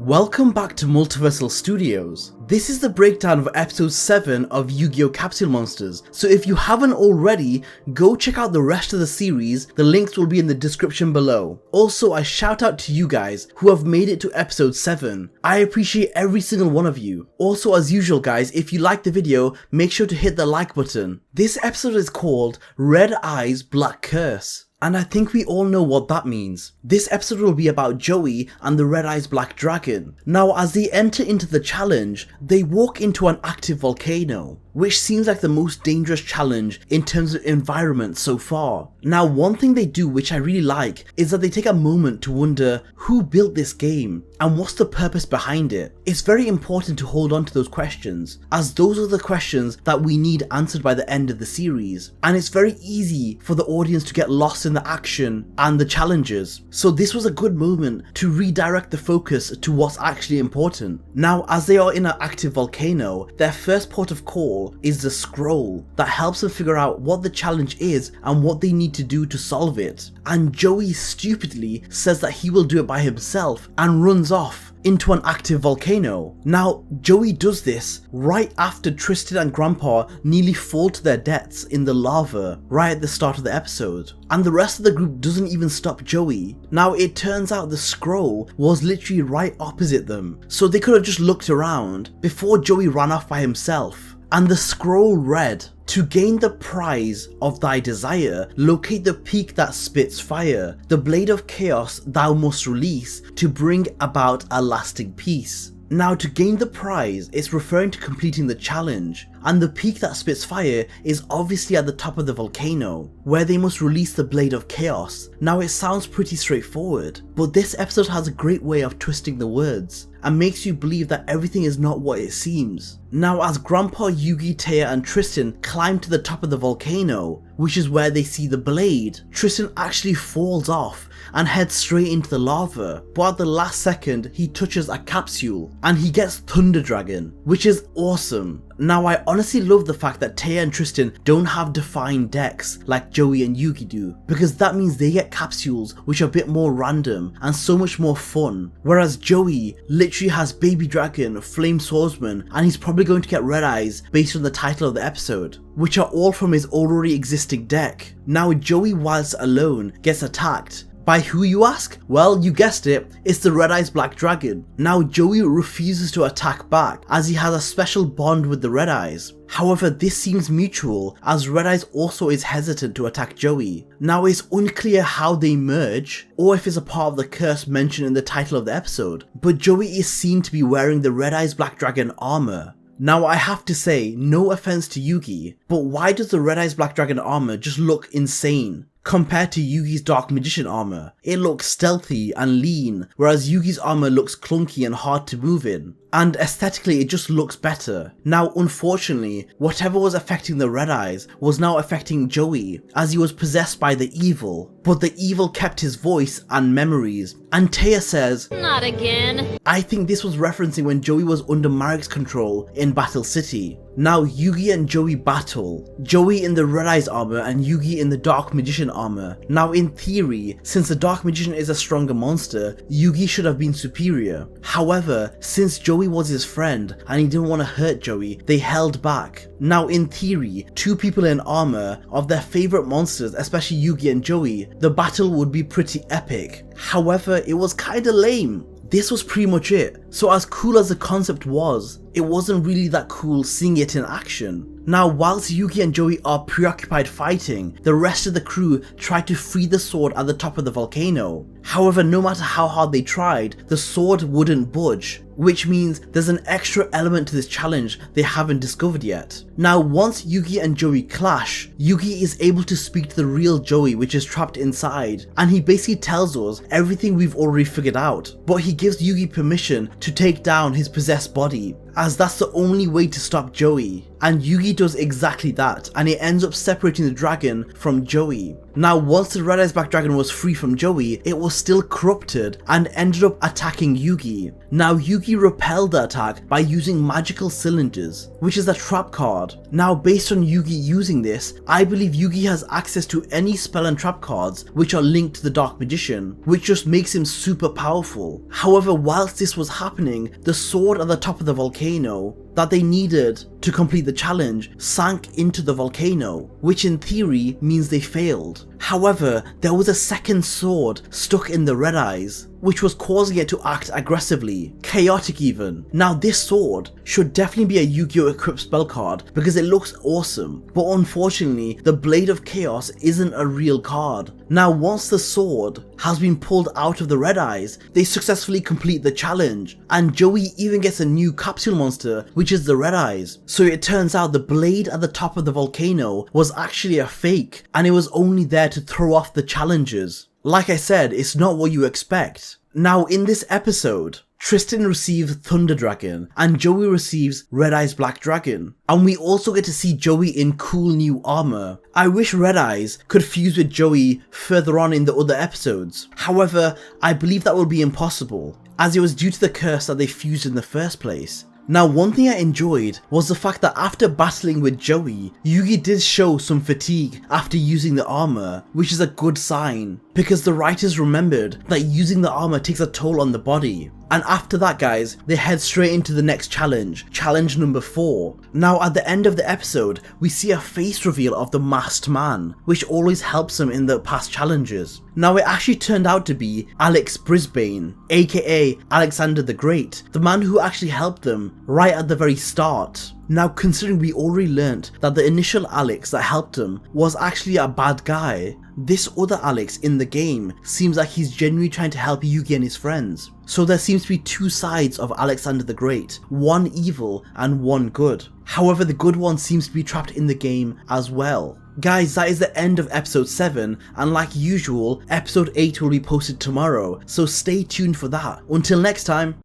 Welcome back to Multiversal Studios. This is the breakdown of episode 7 of Yu-Gi-Oh Capsule Monsters, so if you haven't already, go check out the rest of the series, the links will be in the description below. Also, a shout out to you guys who have made it to episode 7. I appreciate every single one of you. Also, as usual guys, if you liked the video, make sure to hit the like button. This episode is called Red Eyes Black Curse. And I think we all know what that means. This episode will be about Joey and the Red Eyes Black Dragon. Now, as they enter into the challenge, they walk into an active volcano, which seems like the most dangerous challenge in terms of environment so far. Now, one thing they do which I really like is that they take a moment to wonder who built this game and what's the purpose behind it. It's very important to hold on to those questions, as those are the questions that we need answered by the end of the series. And it's very easy for the audience to get lost in the action and the challenges. So this was a good moment to redirect the focus to what's actually important. Now, as they are in an active volcano, their first port of call is the scroll that helps them figure out what the challenge is and what they need to do to solve it. And Joey stupidly says that he will do it by himself and runs off into an active volcano. Now, Joey does this right after Tristan and Grandpa nearly fall to their deaths in the lava right at the start of the episode. And the rest of the group doesn't even stop Joey. Now, it turns out the scroll was literally right opposite them, so they could have just looked around before Joey ran off by himself. And the scroll read, "To gain the prize of thy desire, locate the peak that spits fire. The blade of chaos thou must release to bring about a lasting peace." Now, to gain the prize, it's referring to completing the challenge, and the peak that spits fire is obviously at the top of the volcano, where they must release the blade of chaos. Now, it sounds pretty straightforward, but this episode has a great way of twisting the words and makes you believe that everything is not what it seems. Now, as Grandpa, Yugi, Taya and Tristan climb to the top of the volcano, which is where they see the blade, Tristan actually falls off and heads straight into the lava, but at the last second he touches a capsule and he gets Thunder Dragon, which is awesome. Now, I honestly love the fact that Taya and Tristan don't have defined decks like Joey and Yugi do, because that means they get capsules which are a bit more random and so much more fun, whereas Joey literally has Baby Dragon, Flame Swordsman, and he's probably going to get Red Eyes based on the title of the episode, which are all from his already existing deck. Now, Joey, whilst alone, gets attacked. By who, you ask? Well, you guessed it, it's the Red Eyes Black Dragon. Now, Joey refuses to attack back as he has a special bond with the Red Eyes. However, this seems mutual as Red Eyes also is hesitant to attack Joey. Now, it's unclear how they merge or if it's a part of the curse mentioned in the title of the episode, but Joey is seen to be wearing the Red Eyes Black Dragon armor. Now, I have to say, no offense to Yugi, but why does the Red Eyes Black Dragon armor just look insane compared to Yugi's Dark Magician armor? It looks stealthy and lean, whereas Yugi's armor looks clunky and hard to move in. And aesthetically, it just looks better. Now, unfortunately, whatever was affecting the Red Eyes was now affecting Joey, as he was possessed by the evil. But the evil kept his voice and memories. And Taya says, "Not again." I think this was referencing when Joey was under Marek's control in Battle City. Now, Yugi and Joey battle. Joey in the Red Eyes armor and Yugi in the Dark Magician armor. Now, in theory, since the Dark Magician is a stronger monster, Yugi should have been superior. However, since Joey was his friend and he didn't want to hurt Joey, they held back. Now, in theory, two people in armor of their favorite monsters, especially Yugi and Joey, the battle would be pretty epic. However, it was kinda lame. This was pretty much it. So as cool as the concept was, it wasn't really that cool seeing it in action. Now, whilst Yugi and Joey are preoccupied fighting, the rest of the crew try to free the sword at the top of the volcano. However, no matter how hard they tried, the sword wouldn't budge, which means there's an extra element to this challenge they haven't discovered yet. Now, once Yugi and Joey clash, Yugi is able to speak to the real Joey, which is trapped inside, and he basically tells us everything we've already figured out, but he gives Yugi permission to take down his possessed body, as that's the only way to stop Joey. And Yugi does exactly that, and it ends up separating the dragon from Joey. Now once the Red Eyes Black Dragon was free from Joey, it was still corrupted and ended up attacking Yugi. Now Yugi repelled the attack by using magical cylinders, which is a trap card. Now based on Yugi using this, I believe Yugi has access to any spell and trap cards which are linked to the Dark Magician, which just makes him super powerful. However, whilst this was happening, the sword at the top of the volcano that they needed to complete the challenge sank into the volcano, which in theory means they failed. However, there was a second sword stuck in the Red Eyes, which was causing it to act aggressively, chaotic even. Now this sword should definitely be a Yu-Gi-Oh equipped spell card because it looks awesome, but unfortunately the Blade of Chaos isn't a real card. Now once the sword has been pulled out of the Red Eyes, they successfully complete the challenge, and Joey even gets a new capsule monster, which is the Red Eyes. So it turns out the blade at the top of the volcano was actually a fake, and it was only there to throw off the challenges. Like I said, it's not what you expect. Now in this episode, Tristan receives Thunder Dragon and Joey receives Red Eyes Black Dragon, and we also get to see Joey in cool new armor. I wish Red Eyes could fuse with Joey further on in the other episodes. However, I believe that will be impossible, as it was due to the curse that they fused in the first place. Now one thing I enjoyed was the fact that after battling with Joey, Yugi did show some fatigue after using the armor, which is a good sign, because the writers remembered that using the armor takes a toll on the body. And after that guys, they head straight into the next challenge, challenge number 4. Now at the end of the episode, we see a face reveal of the masked man, which always helps him in the past challenges. Now it actually turned out to be Alex Brisbane, aka Alexander the Great, the man who actually helped them right at the very start. Now considering we already learnt that the initial Alex that helped him was actually a bad guy, this other Alex in the game seems like he's genuinely trying to help Yugi and his friends. So there seems to be two sides of Alexander the Great, one evil and one good. However, the good one seems to be trapped in the game as well. Guys, that is the end of episode 7, and like usual, episode 8 will be posted tomorrow, so stay tuned for that. Until next time.